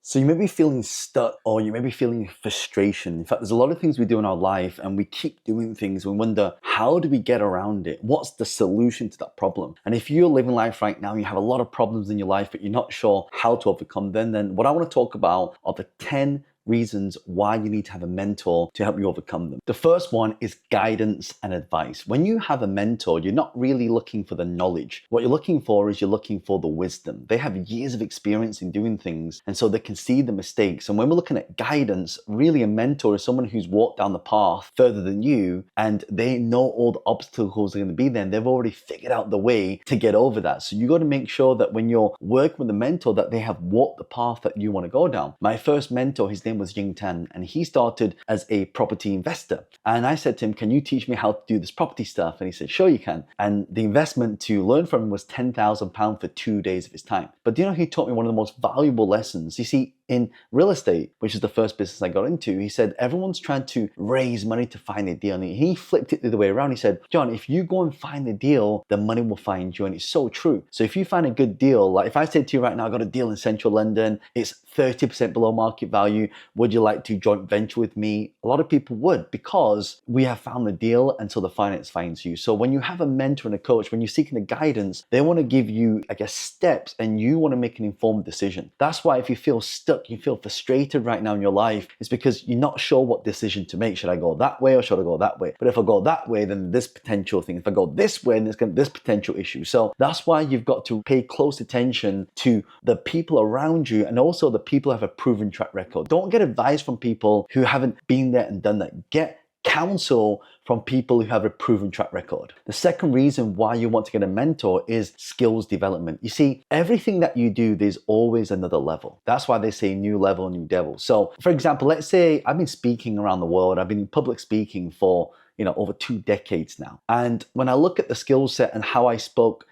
So you may be feeling stuck or you may be feeling frustration. In fact, there's a lot of things we do in our life and we keep doing things. We wonder, how do we get around it? What's the solution to that problem? And if you're living life right now, you have a lot of problems in your life, but you're not sure how to overcome them, then what I want to talk about are the 10 reasons why you need to have a mentor to help you overcome them. The first one is guidance and advice. When you have a mentor, you're not really looking for the knowledge. What you're looking for is you're looking for the wisdom. They have years of experience in doing things, and so they can see the mistakes. And when we're looking at guidance, really a mentor is someone who's walked down the path further than you, and they know all the obstacles are going to be there, and they've already figured out the way to get over that. So you got to make sure that when you're working with a mentor, that they have walked the path that you want to go down. My first mentor, his name was Ying Tan, and he started as a property investor. And I said to him, can you teach me how to do this property stuff? And he said, sure you can. And the investment to learn from him was £10,000 for 2 days of his time. But do you know, he taught me one of the most valuable lessons. You see, in real estate, which is the first business I got into, he said, everyone's trying to raise money to find a deal. And he flipped it the other way around. He said, John, if you go and find the deal, the money will find you. And it's so true. So if you find a good deal, like if I said to you right now, I got a deal in central London, it's 30% below market value. Would you like to joint venture with me? A lot of people would, because we have found the deal until the finance finds you. So when you have a mentor and a coach, when you're seeking the guidance, they want to give you, I guess, steps, and you want to make an informed decision. That's why if you feel stuck, you feel frustrated right now in your life, it's because you're not sure what decision to make. Should I go that way or should I go that way? But if I go that way, then this potential thing. If I go this way, then there's this potential issue. So that's why you've got to pay close attention to the people around you, and also the people who have a proven track record. Don't get advice from people who haven't been there and done that. Get counsel from people who have a proven track record. The second reason why you want to get a mentor is skills development. You see, everything that you do, there's always another level. That's why they say new level, new devil. So for example, let's say I've been speaking around the world. I've been in public speaking for, over 2 decades now. And when I look at the skill set and how I spoke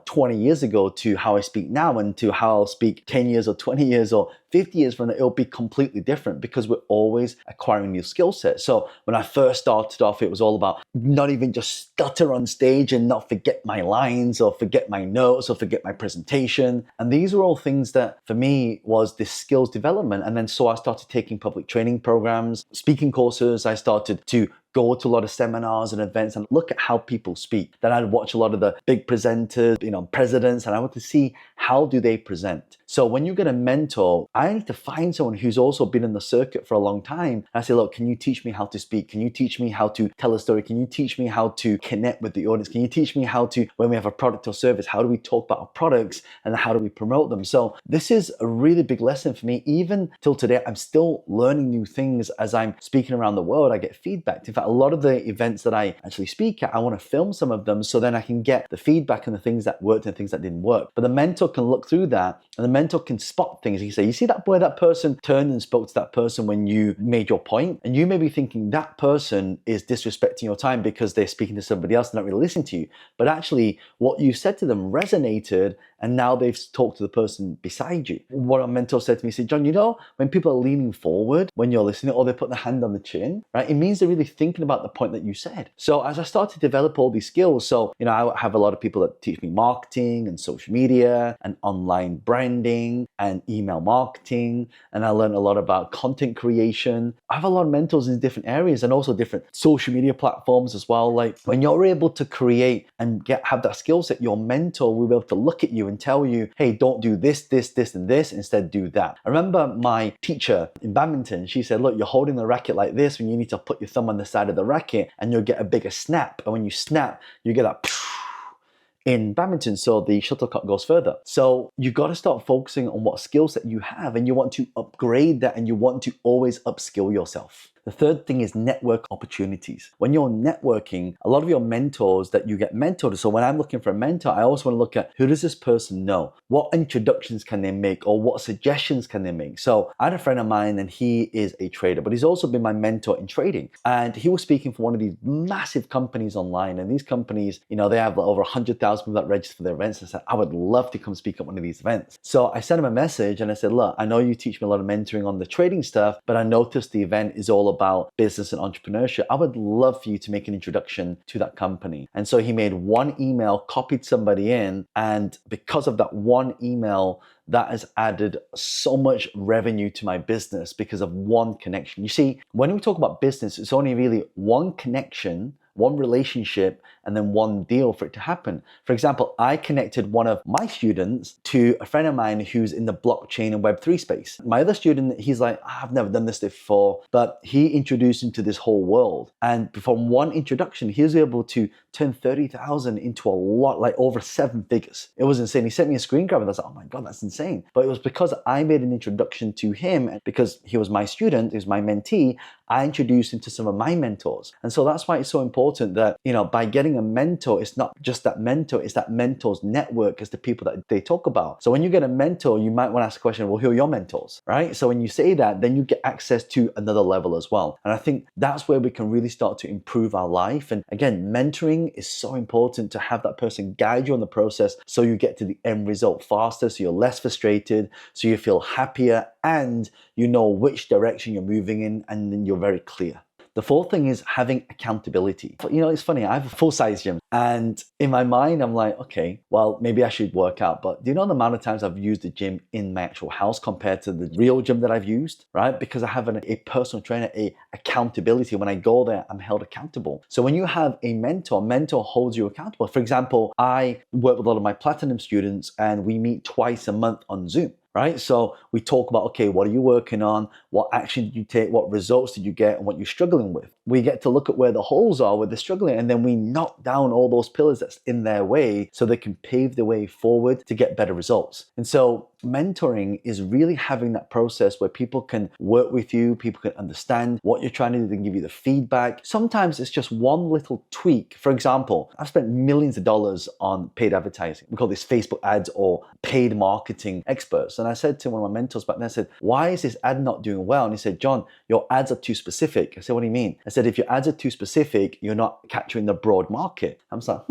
20 years ago to how I speak now, and to how I'll speak 10 years or 20 years or 50 years from now, it'll be completely different, because we're always acquiring new skill sets. So when I first started off, it was all about not even just stutter on stage and not forget my lines or forget my notes or forget my presentation. And these were all things that for me was this skills development. And then so I started taking public training programs, speaking courses. I started to go to a lot of seminars and events and look at how people speak. Then I'd watch a lot of the big presenters, presidents, and I want to see how do they present. So when you get a mentor, I need to find someone who's also been in the circuit for a long time. And I say, look, can you teach me how to speak? Can you teach me how to tell a story? Can you teach me how to connect with the audience? Can you teach me how to, when we have a product or service, how do we talk about our products and how do we promote them? So this is a really big lesson for me. Even till today, I'm still learning new things as I'm speaking around the world. I get feedback. In fact, a lot of the events that I actually speak at, I want to film some of them so then I can get the feedback and the things that worked and things that didn't work. But the mentor can look through that, and the mentor can spot things. He can say, you see that way that person turned and spoke to that person when you made your point? And you may be thinking that person is disrespecting your time because they're speaking to somebody else and not really listening to you. But actually what you said to them resonated, and now they've talked to the person beside you. What a mentor said to me, he said, John, when people are leaning forward when you're listening, or they put their hand on the chin, right? It means they're really thinking about the point that you said. So as I start to develop all these skills, so I have a lot of people that teach me marketing and social media and online branding and email marketing, and I learned a lot about content creation. I have a lot of mentors in different areas and also different social media platforms as well. Like when you're able to create and have that skill set, your mentor will be able to look at you and tell you, hey, don't do this, and this, instead do that. I remember my teacher in badminton, she said, look, you're holding the racket like this when you need to put your thumb on the side of the racket and you'll get a bigger snap. And when you snap, you get that in badminton, so the shuttlecock goes further. So you got to start focusing on what skill set you have, and you want to upgrade that, and you want to always upskill yourself. The third thing is network opportunities. When you're networking, a lot of your mentors that you get mentored. So when I'm looking for a mentor, I also want to look at, who does this person know? What introductions can they make, or what suggestions can they make? So I had a friend of mine, and he is a trader, but he's also been my mentor in trading. And he was speaking for one of these massive companies online. And these companies, they have over 100,000 people that register for their events. I said, I would love to come speak at one of these events. So I sent him a message and I said, look, I know you teach me a lot of mentoring on the trading stuff, but I noticed the event is all about business and entrepreneurship, I would love for you to make an introduction to that company. And so he made one email, copied somebody in, and because of that one email, that has added so much revenue to my business because of one connection. You see, when we talk about business, it's only really one connection, one relationship, and then one deal for it to happen. For example, I connected one of my students to a friend of mine who's in the blockchain and Web3 space. My other student, he's like, I've never done this before, but he introduced him to this whole world. And from one introduction, he was able to turn 30,000 into a lot, like over 7 figures. It was insane. He sent me a screen grab and I was like, oh my God, that's insane. But it was because I made an introduction to him, and because he was my student, he was my mentee, I introduced him to some of my mentors. And so that's why it's so important that, by getting a mentor, it's not just that mentor, it's that mentor's network, it's the people that they talk about. So when you get a mentor, you might want to ask the question, well, who are your mentors, right? So when you say that, then you get access to another level as well. And I think that's where we can really start to improve our life. And again, mentoring is so important, to have that person guide you on the process so you get to the end result faster, so you're less frustrated, so you feel happier, and you know which direction you're moving in, and then you're very clear. The fourth thing is having accountability. It's funny, I have a full-size gym, and in my mind, I'm like, okay, well, maybe I should work out. But do you know the amount of times I've used the gym in my actual house compared to the real gym that I've used, right? Because I have a personal trainer, a accountability. When I go there, I'm held accountable. So when you have a mentor holds you accountable. For example, I work with a lot of my platinum students, and we meet twice a month on Zoom. Right? So we talk about, okay, what are you working on? What action did you take? What results did you get? And what you're struggling with? We get to look at where the holes are, where they're struggling, and then we knock down all those pillars that's in their way so they can pave the way forward to get better results. And so mentoring is really having that process where people can work with you, people can understand what you're trying to do, they can give you the feedback. Sometimes it's just one little tweak. For example, I've spent millions of dollars on paid advertising. We call this Facebook ads or paid marketing experts. And I said to one of my mentors back then, I said, why is this ad not doing well? And he said, John, your ads are too specific. I said, what do you mean? I said, if your ads are too specific, you're not capturing the broad market. I was like,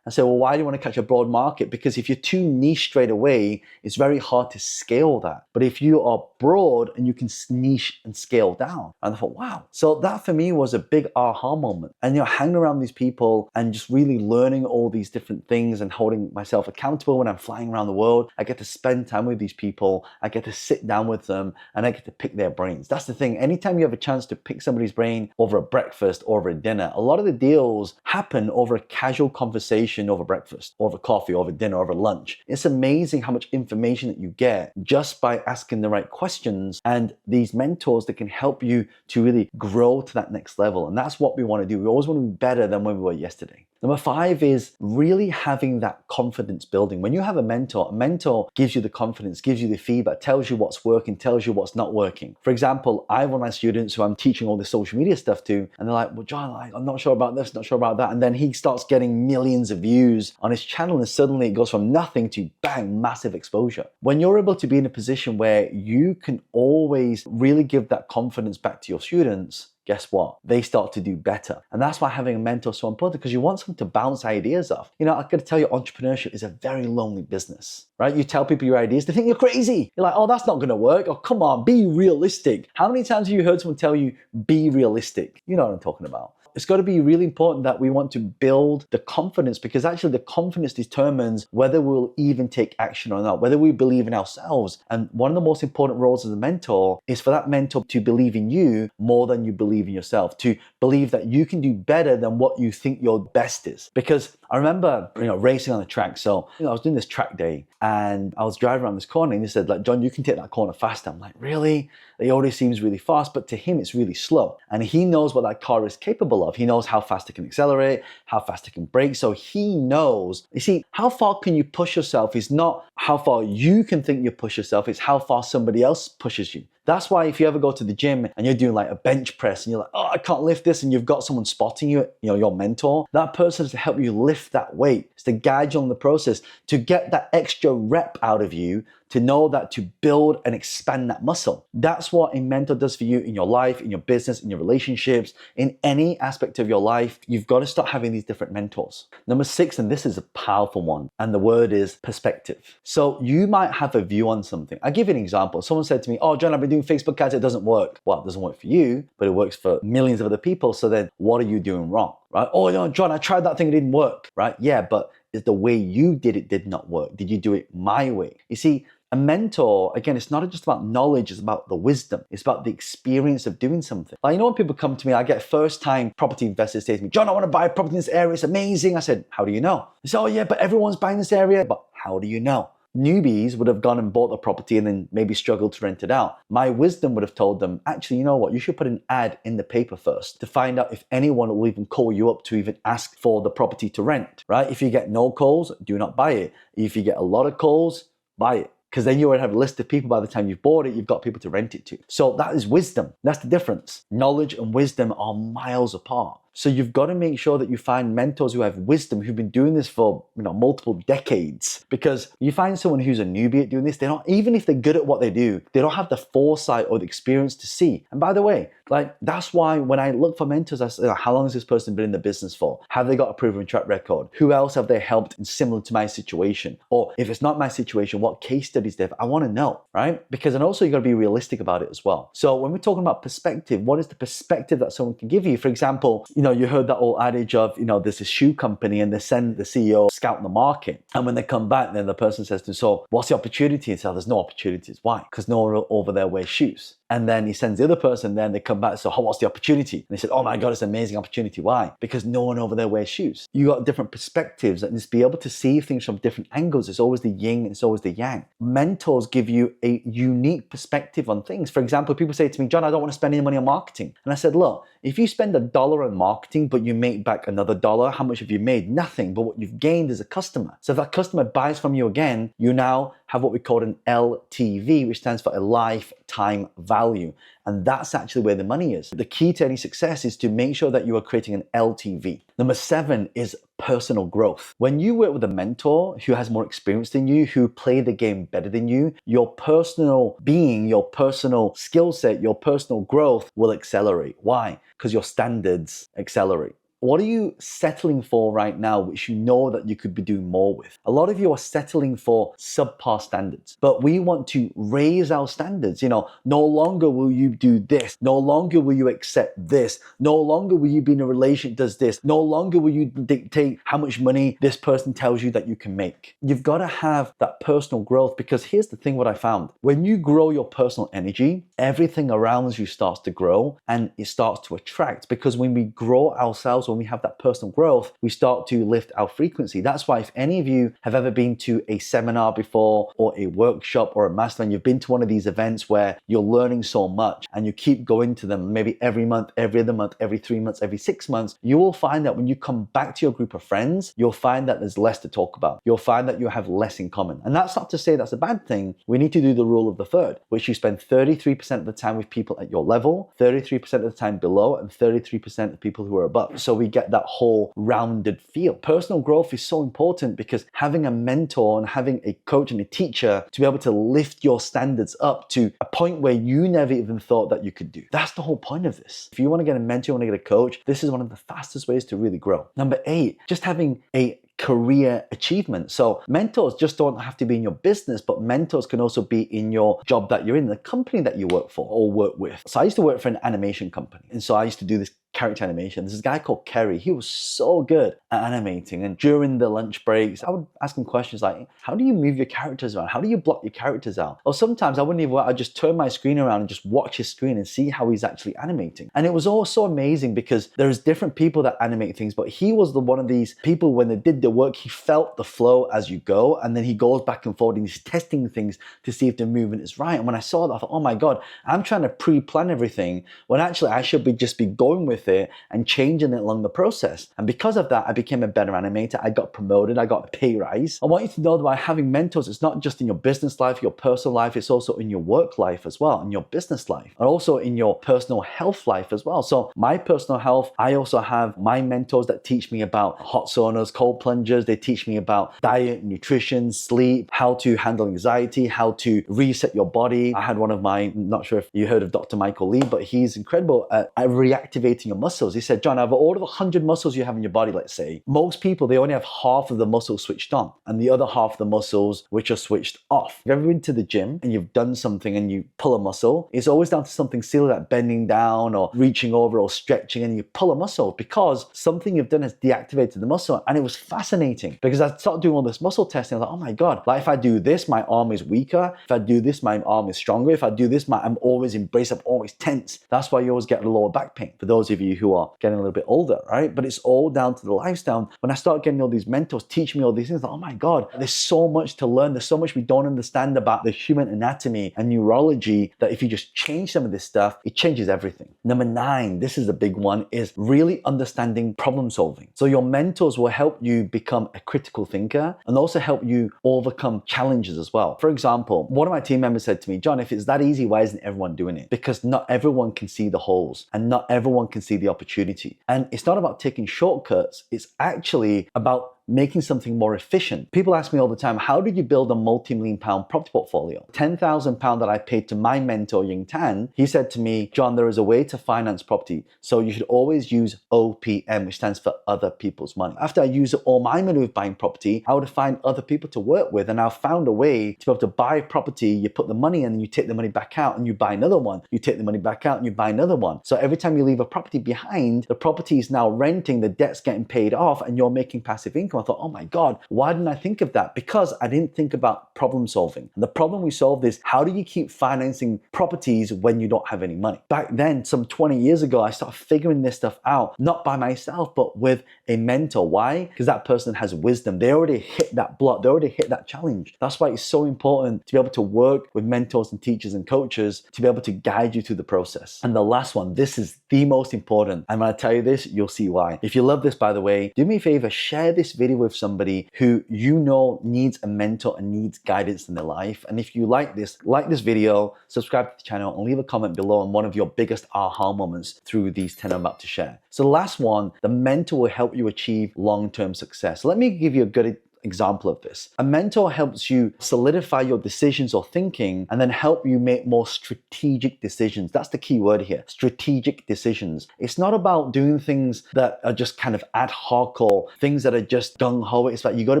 I said, well, why do you want to catch a broad market? Because if you're too niche straight away, it's very hard to scale that. But if you are broad and you can niche and scale down. And I thought, wow. So that for me was a big aha moment. And hanging around these people and just really learning all these different things and holding myself accountable when I'm flying around the world. I get to spend time with these people. I get to sit down with them and I get to pick their brains. That's the thing. Anytime you have a chance to pick somebody's brain over a breakfast or over a dinner, a lot of the deals happen over a casual conversation over breakfast, over coffee, over dinner, over lunch. It's amazing how much information that you get just by asking the right questions, and these mentors that can help you to really grow to that next level. And that's what we want to do. We always want to be better than when we were yesterday. Number 5 is really having that confidence building. When you have a mentor gives you the confidence, gives you the feedback, tells you what's working, tells you what's not working. For example, I have one of my students who I'm teaching all this social media stuff to, and they're like, well, John, I'm not sure about this, not sure about that. And then he starts getting millions of views on his channel, and suddenly it goes from nothing to bang, massive exposure. When you're able to be in a position where you can always really give that confidence back to your students, guess what? They start to do better. And that's why having a mentor is so important, because you want someone to bounce ideas off. I gotta tell you, entrepreneurship is a very lonely business, right? You tell people your ideas, they think you're crazy. You're like, oh, that's not gonna work. Oh, come on, be realistic. How many times have you heard someone tell you, be realistic? You know what I'm talking about. It's got to be really important that we want to build the confidence, because actually the confidence determines whether we'll even take action or not, whether we believe in ourselves. And one of the most important roles as a mentor is for that mentor to believe in you more than you believe in yourself, to believe that you can do better than what you think your best is. Because I remember, racing on the track. So, I was doing this track day and I was driving around this corner and they said, like, John, you can take that corner faster. I'm like, really? It already seems really fast, but to him, it's really slow. And he knows what that car is capable of. He knows how fast it can accelerate, how fast it can brake. So he knows, you see, how far can you push yourself is not how far you can think you push yourself, it's how far somebody else pushes you. That's why if you ever go to the gym and you're doing like a bench press and you're like, oh, I can't lift this, and you've got someone spotting you, your mentor, that person is to help you lift that weight. It's to guide you on the process, to get that extra rep out of you, to know that to build and expand that muscle. That's what a mentor does for you in your life, in your business, in your relationships, in any aspect of your life. You've got to start having these different mentors. Number 6, and this is a powerful one, and the word is perspective. So you might have a view on something. I'll give you an example. Someone said to me, oh, John, I've been doing doing Facebook ads, it doesn't work. Well, it doesn't work for you, but it works for millions of other people. So then what are you doing wrong, right? Oh, no, John, I tried that thing, it didn't work, right? Yeah, but is the way you did it did not work. Did you do it my way? You see, a mentor, again, it's not just about knowledge, it's about the wisdom. It's about the experience of doing something. Like, you know, when people come to me, I get first-time property investors say to me, John, I want to buy a property in this area, it's amazing. I said, how do you know? They say, oh yeah, but everyone's buying this area. But how do you know? Newbies would have gone and bought the property and then maybe struggled to rent it out. My wisdom would have told them, actually, you know what? You should put an ad in the paper first to find out if anyone will even call you up to even ask for the property to rent, right? If you get no calls, do not buy it. If you get a lot of calls, buy it. Because then you already have a list of people by the time you've bought it, you've got people to rent it to. So that is wisdom. That's the difference. Knowledge and wisdom are miles apart. So you've got to make sure that you find mentors who have wisdom, who've been doing this for multiple decades. Because you find someone who's a newbie at doing this, they're not, even if they're good at what they do, they don't have the foresight or the experience to see. And by the way, like, that's why when I look for mentors, I say, how long has this person been in the business for? Have they got a proven track record? Who else have they helped in similar to my situation? Or if it's not my situation, what case studies they have? I want to know, right? Because, and also you got to be realistic about it as well. So when we're talking about perspective, what is the perspective that someone can give you? For example, you heard that old adage of, there's a shoe company and they send the CEO scout the market. And when they come back, then the person says to them, so what's the opportunity? And so there's no opportunities. Why? Because no one over there wears shoes. And then he sends the other person, then they come back, so what's the opportunity? And they said, oh my God, it's an amazing opportunity. Why? Because no one over there wears shoes. You got different perspectives and just be able to see things from different angles. It's always the yin, it's always the yang. Mentors give you a unique perspective on things. For example, people say to me, John, I don't want to spend any money on marketing. And I said, look, if you spend $1 on marketing, but you make back another $1, how much have you made? Nothing, but what you've gained is a customer. So if that customer buys from you again, you now have what we call an LTV, which stands for a lifetime value. And that's actually where the money is. The key to any success is to make sure that you are creating an LTV. Number 7 is personal growth. When you work with a mentor who has more experience than you, who play the game better than you, your personal being, your personal skill set, your personal growth will accelerate. Why? Because your standards accelerate. What are you settling for right now, which you know that you could be doing more with? A lot of you are settling for subpar standards, but we want to raise our standards. No longer will you do this. No longer will you accept this. No longer will you be in a relationship that does this. No longer will you dictate how much money this person tells you that you can make. You've got to have that personal growth, because here's the thing, what I found. When you grow your personal energy, everything around you starts to grow and it starts to attract, because when we grow ourselves, when we have that personal growth, we start to lift our frequency. That's why if any of you have ever been to a seminar before or a workshop or a mastermind, you've been to one of these events where you're learning so much and you keep going to them maybe every month, every other month, every 3 months, every 6 months, you will find that when you come back to your group of friends, you'll find that there's less to talk about. You'll find that you have less in common. And that's not to say that's a bad thing. We need to do the rule of the third, which you spend 33% of the time with people at your level, 33% of the time below, and 33% of people who are above. So we get that whole rounded feel. Personal growth is so important, because having a mentor and having a coach and a teacher to be able to lift your standards up to a point where you never even thought that you could do. That's the whole point of this. If you want to get a mentor, you want to get a coach, this is one of the fastest ways to really grow. Number 8, just having a career achievement. So mentors just don't have to be in your business, but mentors can also be in your job that you're in, the company that you work for or work with. So I used to work for an animation company. And so I used to do this character animation. There's this guy called Kerry. He was so good at animating. And during the lunch breaks, I would ask him questions like, how do you move your characters around? How do you block your characters out? Or sometimes I wouldn't even, I'd just turn my screen around and just watch his screen and see how he's actually animating. And it was all so amazing, because there's different people that animate things, but he was one of these people, when they did the work, he felt the flow as you go, and then he goes back and forth and he's testing things to see if the movement is right. And when I saw that, I thought, oh my God, I'm trying to pre-plan everything when actually I should just be going with it and changing it along the process. And because of that, I became a better animator. I got promoted. I got a pay rise. I want you to know that by having mentors, it's not just in your business life, your personal life, it's also in your work life as well, in your business life, and also in your personal health life as well. So my personal health, I also have my mentors that teach me about hot saunas, cold plungers. They teach me about diet, nutrition, sleep, how to handle anxiety, how to reset your body. I had one of my, not sure if you heard of Dr. Michael Lee, but he's incredible at reactivating teaching your muscles. He said, John, out of all of the 100 muscles you have in your body, let's say, most people, they only have half of the muscles switched on and the other half of the muscles which are switched off. If you've ever been to the gym and you've done something and you pull a muscle, it's always down to something silly like bending down or reaching over or stretching, and you pull a muscle because something you've done has deactivated the muscle. And it was fascinating because I started doing all this muscle testing. I was like, oh my God, like if I do this, my arm is weaker. If I do this, my arm is stronger. If I do this, I'm always embraced, I'm always tense. That's why you always get lower back pain for those of you who are getting a little bit older, right? But it's all down to the lifestyle. When I start getting all these mentors teaching me all these things, like, oh my God, there's so much to learn. There's so much we don't understand about the human anatomy and neurology that if you just change some of this stuff, it changes everything. Number 9, this is a big one, is really understanding problem solving. So your mentors will help you become a critical thinker and also help you overcome challenges as well. For example, one of my team members said to me, John, if it's that easy, why isn't everyone doing it? Because not everyone can see the holes and not everyone can see the opportunity. And it's not about taking shortcuts. It's actually about making something more efficient. People ask me all the time, how did you build a multi-million pound property portfolio? £10,000 that I paid to my mentor, Ying Tan, he said to me, John, there is a way to finance property. So you should always use OPM, which stands for other people's money. After I used all my money with buying property, I would find other people to work with. And I found a way to be able to buy property. You put the money in and you take the money back out and you buy another one. You take the money back out and you buy another one. So every time you leave a property behind, the property is now renting, the debt's getting paid off, and you're making passive income. I thought, oh my God, why didn't I think of that? Because I didn't think about problem solving. And the problem we solved is, how do you keep financing properties when you don't have any money? Back then, some 20 years ago, I started figuring this stuff out, not by myself, but with a mentor. Why? Because that person has wisdom. They already hit that block. They already hit that challenge. That's why it's so important to be able to work with mentors and teachers and coaches to be able to guide you through the process. And the last one, this is the most important. And when I tell you this, you'll see why. If you love this, by the way, do me a favor, share this video with somebody who you know needs a mentor and needs guidance in their life. And if you like this video, subscribe to the channel and leave a comment below on one of your biggest aha moments through these 10 I'm about to share. So the last one, the mentor will help you achieve long-term success. Let me give you a good example of this. A mentor helps you solidify your decisions or thinking and then help you make more strategic decisions. That's the key word here, strategic decisions. It's not about doing things that are just kind of ad hoc or things that are just gung-ho. It's like you got to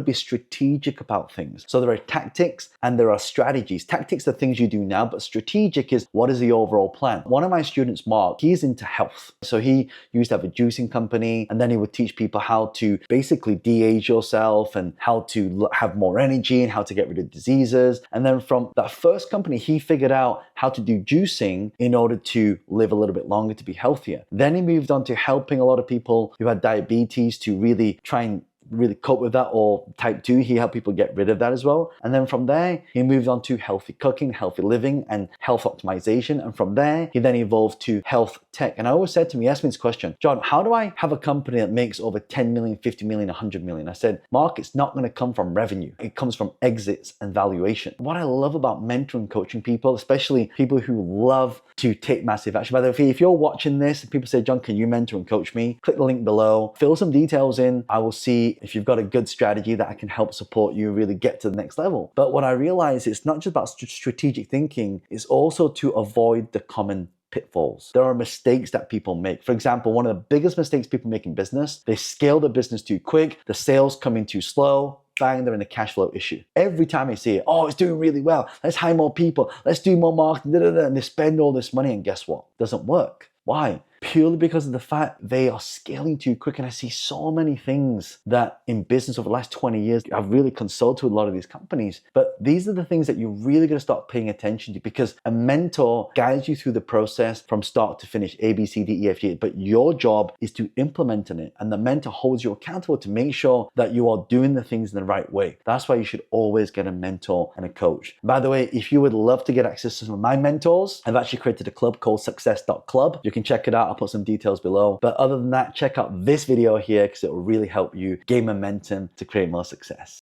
be strategic about things. So there are tactics and there are strategies. Tactics are things you do now, but strategic is what is the overall plan. One of my students, Mark, he's into health. So he used to have a juicing company and then he would teach people how to basically de-age yourself and how to have more energy and how to get rid of diseases. And then from that first company, he figured out how to do juicing in order to live a little bit longer, to be healthier. Then he moved on to helping a lot of people who had diabetes to really try and really cope with that, or type 2, he helped people get rid of that as well. And then from there, he moved on to healthy cooking, healthy living, and health optimization. And from there, he then evolved to health tech. And I always said to me, he asked me this question, John, how do I have a company that makes over 10 million, 50 million, 100 million? I said, Mark, it's not going to come from revenue. It comes from exits and valuation. What I love about mentoring, coaching people, especially people who love to take massive action. By the way, if you're watching this and people say, John, can you mentor and coach me? Click the link below, fill some details in. I will see if you've got a good strategy that I can help support you really get to the next level. But what I realize, it's not just about strategic thinking, it's also to avoid the common pitfalls. There are mistakes that people make. For example, one of the biggest mistakes people make in business, they scale the business too quick, the sales come in too slow, bang, they're in a cash flow issue. Every time I see it, oh, it's doing really well, let's hire more people, let's do more marketing, and they spend all this money and guess what? It doesn't work. Why? Purely because of the fact they are scaling too quick. And I see so many things that in business over the last 20 years, I've really consulted with a lot of these companies. But these are the things that you're really going to start paying attention to, because a mentor guides you through the process from start to finish, A, B, C, D, E, F, G. But your job is to implement in it. And the mentor holds you accountable to make sure that you are doing the things in the right way. That's why you should always get a mentor and a coach. By the way, if you would love to get access to some of my mentors, I've actually created a club called success.club. You can check it out. I'll put some details below. But other than that, check out this video here because it will really help you gain momentum to create more success.